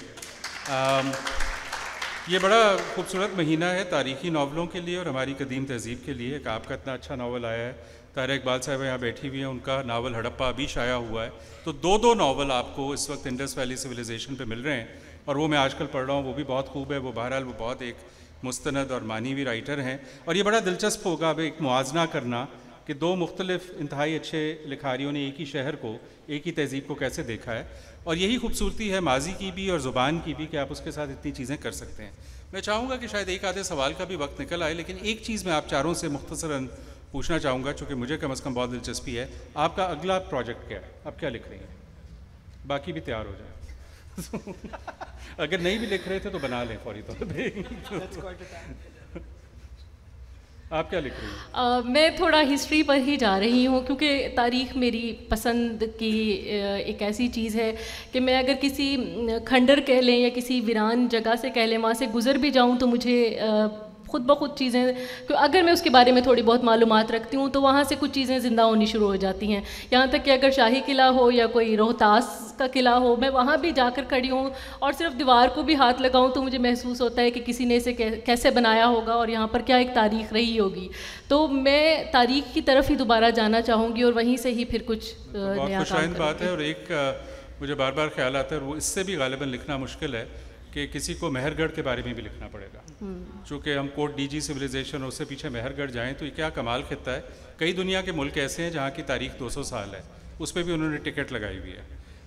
B: یہ بڑا خوبصورت مہینہ ہے تاریخی ناولوں کے لیے اور ہماری قدیم تہذیب کے لیے. ایک آپ کا اتنا اچھا ناول آیا ہے, طاہرہ اقبال صاحب یہاں بیٹھی ہوئی ہیں, ان کا ناول ہڑپا ابھی شائع ہوا ہے. تو دو ناول آپ کو اس وقت انڈس ویلی سویلائزیشن پہ مل رہے ہیں, اور وہ میں آج کل پڑھ رہا ہوں, وہ بھی بہت خوب ہے. وہ بہرحال وہ بہت ایک مستند اور معنی رائٹر ہیں, اور یہ بڑا دلچسپ ہوگا اب ایک موازنہ کرنا کہ دو مختلف انتہائی اچھے لکھاریوں نے ایک ہی شہر کو, ایک ہی تہذیب کو کیسے دیکھا ہے. اور یہی خوبصورتی ہے ماضی کی بھی اور زبان کی بھی کہ آپ اس کے ساتھ اتنی چیزیں کر سکتے ہیں. میں چاہوں گا کہ شاید ایک آدھے سوال کا بھی وقت نکل آئے, لیکن ایک چیز میں آپ چاروں سے مختصراً پوچھنا چاہوں گا, چونکہ مجھے کم از کم بہت دلچسپی ہے. آپ کا اگلا پروجیکٹ کیا ہے, آپ کیا لکھ رہی ہیں؟ باقی بھی تیار ہو جائیں. اگر نہیں بھی لکھ رہے تھے تو بنا لیں فوری طور پہ. آپ کیا لکھ رہی ہیں؟
A: میں تھوڑا ہسٹری پر ہی جا رہی ہوں, کیونکہ تاریخ میری پسند کی ایک ایسی چیز ہے کہ میں اگر کسی کھنڈر کہہ لیں یا کسی ویران جگہ سے کہہ لیں, وہاں سے گزر بھی جاؤں تو مجھے خود بخود چیزیں, اگر میں اس کے بارے میں تھوڑی بہت معلومات رکھتی ہوں تو وہاں سے کچھ چیزیں زندہ ہونی شروع ہو جاتی ہیں. یہاں تک کہ اگر شاہی قلعہ ہو یا کوئی روہتاس کا قلعہ ہو, میں وہاں بھی جا کر کھڑی ہوں اور صرف دیوار کو بھی ہاتھ لگاؤں تو مجھے محسوس ہوتا ہے کہ کسی نے اسے کیسے بنایا ہوگا اور یہاں پر کیا ایک تاریخ رہی ہوگی. تو میں تاریخ کی طرف ہی دوبارہ جانا چاہوں گی اور وہیں سے ہی پھر کچھ نیا کام
B: بات ہے. اور ایک مجھے بار بار خیال آتا ہے, اور وہ اس سے بھی غالباً لکھنا مشکل ہے, کہ کسی کو مہر گڑھ کے بارے میں بھی لکھنا پڑے گا. چونکہ ہم کوٹ ڈی جی سویلائزیشن اور اس سے پیچھے مہر گڑھ جائیں تو یہ کیا کمال خطہ ہے. کئی دنیا کے ملک ایسے ہیں جہاں کی تاریخ 200 سال ہے, اس پہ بھی انہوں نے ٹکٹ لگائی ہوئی ہے.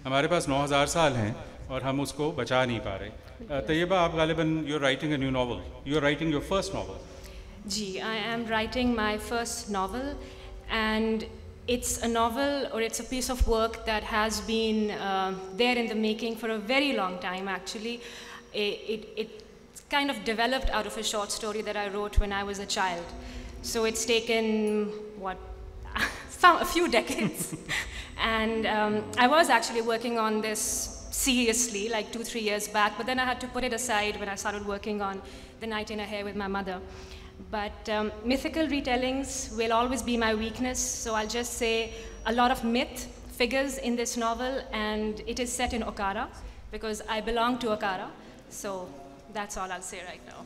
B: ہمارے پاس 9000 سال ہیں اور ہم اس کو بچا نہیں پا رہے. طیبہ, آپ غالباً you are writing a new novel, you are writing your first novel.
C: Gee, I am writing my first novel, and it's a novel, or it's a piece of work that has been there in the making for a very long time, actually. It kind of developed out of a short story that I wrote when I was a child. So it's taken, a few decades. And I was actually working on this seriously, like 2-3 years back, but then I had to put it aside when I started working on The Night in a Hair with my mother. But mythical retellings will always be my weakness, so I'll just say a lot of myth figures in this novel, and it is set in Okara, because I belong to Okara, so that's all I'll say right now.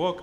B: book.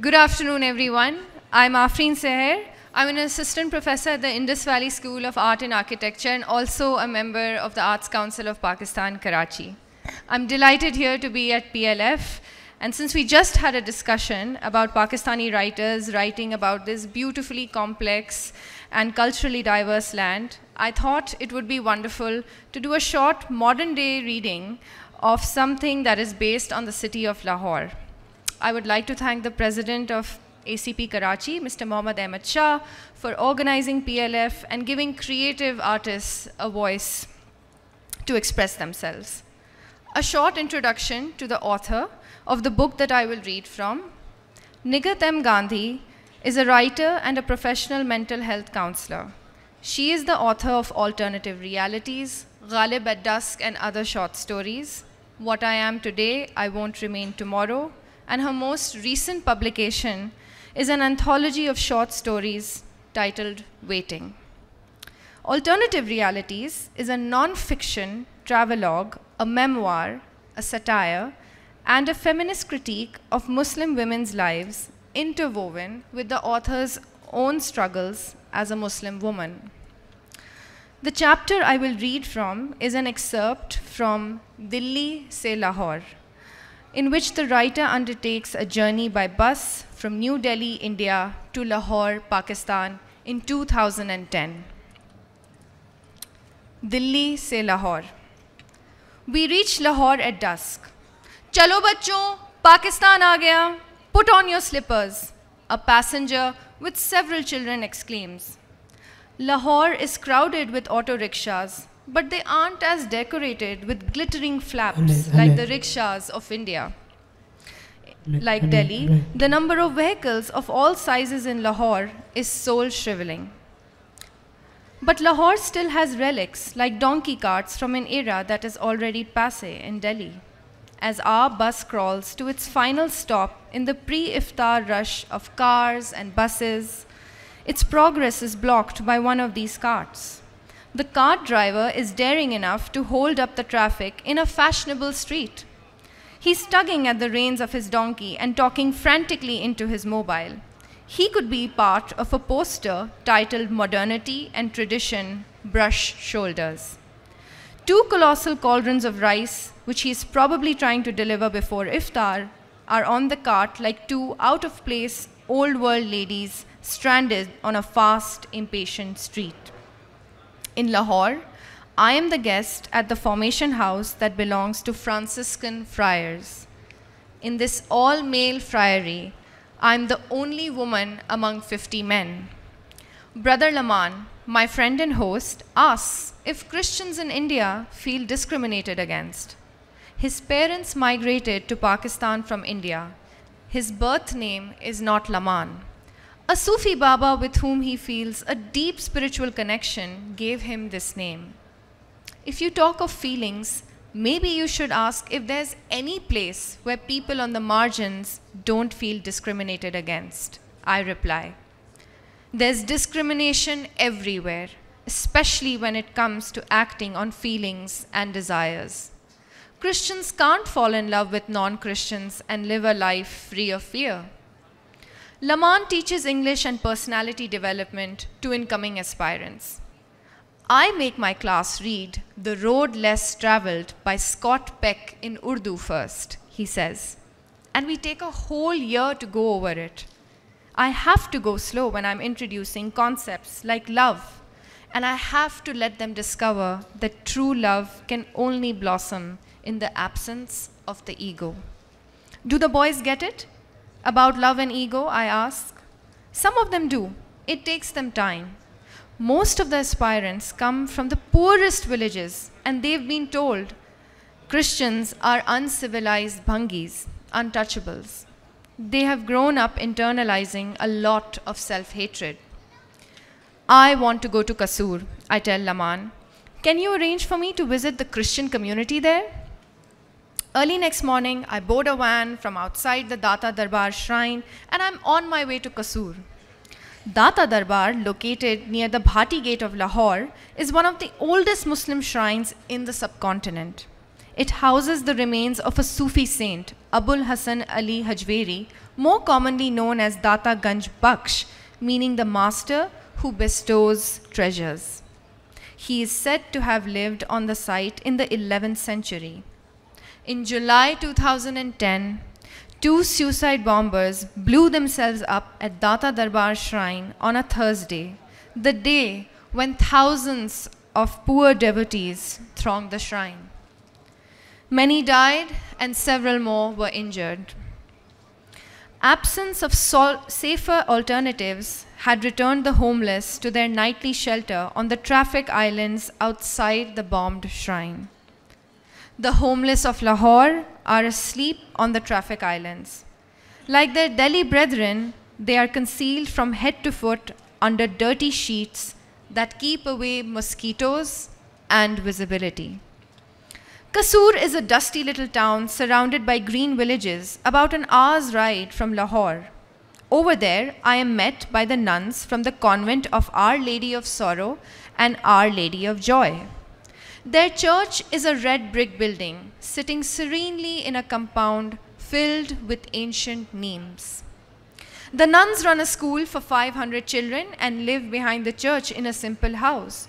F: Good afternoon everyone. I'm Afreen Seher. I'm an assistant professor at the Indus Valley School of Art and Architecture and also a member of the Arts Council of Pakistan, Karachi. I'm delighted here to be at PLF, and since we just had a discussion about Pakistani writers writing about this beautifully complex and culturally diverse land, I thought it would be wonderful to do a short modern day reading of something that is based on the city of Lahore. I would like to thank the president of ACP Karachi, Mr. Mohammad Ahmed Shah, for organizing PLF and giving creative artists a voice to express themselves. A short introduction to the author of the book that I will read from. Nigat M. Gandhi is a writer and a professional mental health counselor. She is the author of Alternative Realities, Ghalib at Dusk and other short stories, What I Am Today, I Won't Remain Tomorrow, and her most recent publication is an anthology of short stories titled Waiting. Alternative Realities is a non-fiction travelogue, a memoir, a satire, and a feminist critique of Muslim women's lives interwoven with the author's own struggles as a Muslim woman. The chapter I will read from is an excerpt from Delhi se Lahore, in which the writer undertakes a journey by bus from New Delhi, India to Lahore, Pakistan in 2010. Delhi se Lahore. We reach Lahore at dusk. Chalo bachcho, Pakistan aa gaya. Put on your slippers, a passenger with several children exclaims. Lahore is crowded with auto rickshaws, but they aren't as decorated with glittering flaps like the rickshaws of India. Like Delhi, the number of vehicles of all sizes in Lahore is soul-shriveling. But Lahore still has relics like donkey carts from an era that is already passé in Delhi. As our bus crawls to its final stop in the pre-iftar rush of cars and buses, its progress is blocked by one of these carts. The cart driver is daring enough to hold up the traffic in a fashionable street. He's tugging at the reins of his donkey and talking frantically into his mobile. He could be part of a poster titled Modernity and Tradition, Brush Shoulders. Two colossal cauldrons of rice, which he's probably trying to deliver before iftar, are on the cart like two out-of-place old-world ladies stranded on a fast, impatient street. In Lahore, I am the guest at the formation house that belongs to Franciscan friars. In this all-male friary, I am the only woman among 50 men. Brother Laman, my friend and host, asks if Christians in India feel discriminated against. His parents migrated to Pakistan from India. His birth name is not Laman. A Sufi Baba with whom he feels a deep spiritual connection gave him this name. If you talk of feelings, maybe you should ask if there's any place where people on the margins don't feel discriminated against. I reply, there's discrimination everywhere, especially when it comes to acting on feelings and desires. Christians can't fall in love with non-Christians and live a life free of fear. Laman teaches English and personality development to incoming aspirants. I make my class read The Road Less Traveled by Scott Peck in Urdu first, he says, and we take a whole year to go over it. I have to go slow when I'm introducing concepts like love, and I have to let them discover that true love can only blossom in the absence of the ego. Do the boys get it? About love and ego, I ask. Some of them do. It takes them time. Most of the aspirants come from the poorest villages, and they've been told Christians are uncivilized bhangis, untouchables. They have grown up internalizing a lot of self-hatred. I want to go to Kasur, I tell Laman. Can you arrange for me to visit the Christian community there? Early next morning, I board a van from outside the Data Darbar shrine, and I'm on my way to Kasur. Data Darbar, located near the Bhati Gate of Lahore, is one of the oldest Muslim shrines in the subcontinent. It houses the remains of a Sufi saint, Abul Hasan Ali Hajweri, more commonly known as Data Ganj Baksh, meaning the master who bestows treasures. He is said to have lived on the site in the 11th century. In July 2010, 2 suicide bombers blew themselves up at Data Darbar Shrine on a Thursday, the day when thousands of poor devotees thronged the shrine. Many died and several more were injured. Absence of safer alternatives had returned the homeless to their nightly shelter on the traffic islands outside the bombed shrine. The homeless of Lahore are asleep on the traffic islands. Like their Delhi brethren, they are concealed from head to foot under dirty sheets that keep away mosquitoes and visibility. Kasur is a dusty little town surrounded by green villages about an hour's ride from Lahore. Over there, I am met by the nuns from the convent of Our Lady of Sorrow and Our Lady of Joy. Their church is a red brick building, sitting serenely in a compound filled with ancient neems. The nuns run a school for 500 children and live behind the church in a simple house.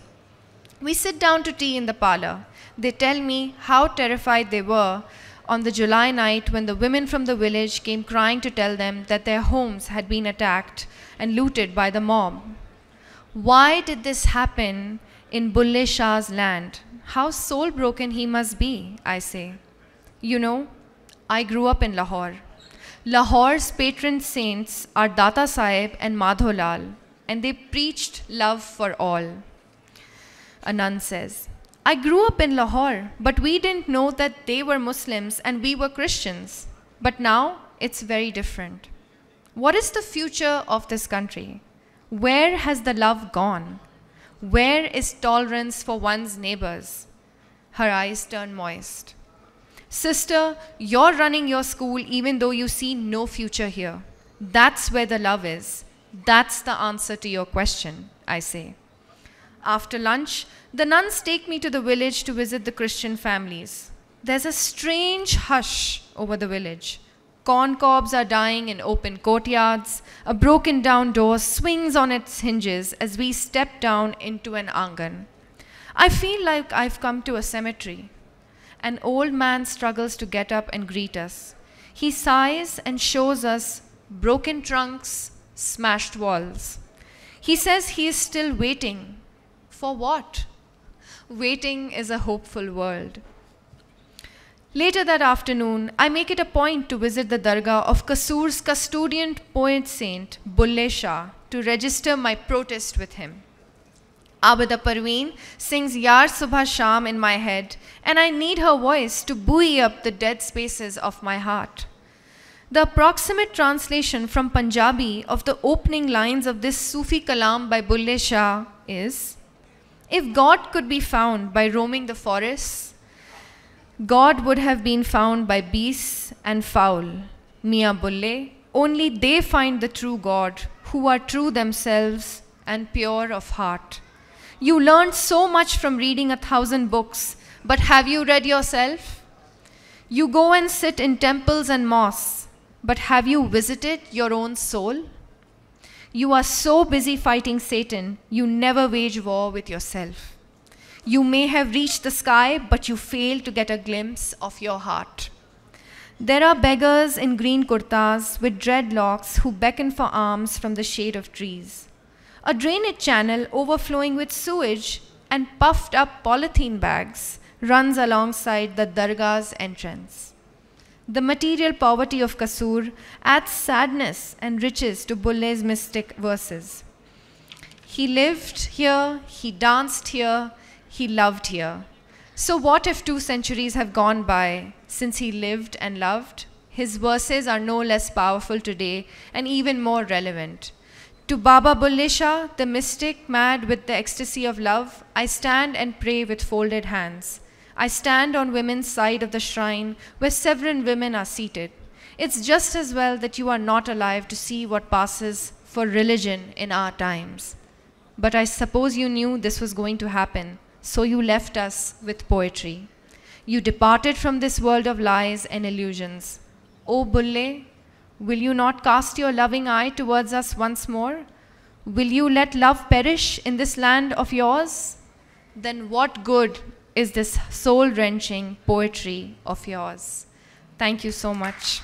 F: We sit down to tea in the parlor. They tell me how terrified they were on the July night when the women from the village came crying to tell them that their homes had been attacked and looted by the mob. Why did this happen in Bulle Shah's land? How soul-broken he must be, I say. You know, I grew up in Lahore. Lahore's patron saints are Data Sahib and Madho Lal, and they preached love for all. A nun says, I grew up in Lahore, but we didn't know that they were Muslims and we were Christians. But now it's very different. What is the future of this country? Where has the love gone? Where is tolerance for one's neighbors? Her eyes turn moist. Sister, you're running your school even though you see no future here. That's where the love is. That's the answer to your question, I say. After lunch, the nuns take me to the village to visit the Christian families. There's a strange hush over the village. Corn cobs are dying in open courtyards. A broken down door swings on its hinges as we step down into an angan. I feel like I've come to a cemetery. An old man struggles to get up and greet us. He sighs and shows us broken trunks, smashed walls. He says he is still waiting. For what? Waiting is a hopeful world. Later that afternoon, I make it a point to visit the dargah of Kasur's custodian poet saint, Bulle Shah, to register my protest with him. Abida Parveen sings Yaar Subha Sham in my head, and I need her voice to buoy up the dead spaces of my heart. The approximate translation from Punjabi of the opening lines of this Sufi kalam by Bulle Shah is, if God could be found by roaming the forests, God would have been found by beasts and fowl. Mia Bulle, only they find the true God, who are true themselves and pure of heart. You learned so much from reading 1,000 books, but have you read yourself? You go and sit in temples and mosques, but have you visited your own soul? You are so busy fighting Satan, you never wage war with yourself. You may have reached the sky, but you fail to get a glimpse of your heart. There are beggars in green kurtas with dreadlocks who beckon for alms from the shade of trees. A drainage channel overflowing with sewage and puffed up polythene bags runs alongside the dargah's entrance. The material poverty of Kasur adds sadness and riches to Bulle's mystic verses. He lived here, he danced here, he loved here. So what if 2 centuries have gone by since he lived and loved? His verses are no less powerful today and even more relevant. To Baba Bulle Shah, the mystic mad with the ecstasy of love, I stand and pray with folded hands. I stand on women's side of the shrine where several women are seated. It's just as well that you are not alive to see what passes for religion in our times. But I suppose you knew this was going to happen, so you left us with poetry. You departed from this world of lies and illusions. O Bulle, will you not cast your loving eye towards us once more? Will you let love perish in this land of yours? Then what good is this soul-wrenching poetry of yours? Thank you so much.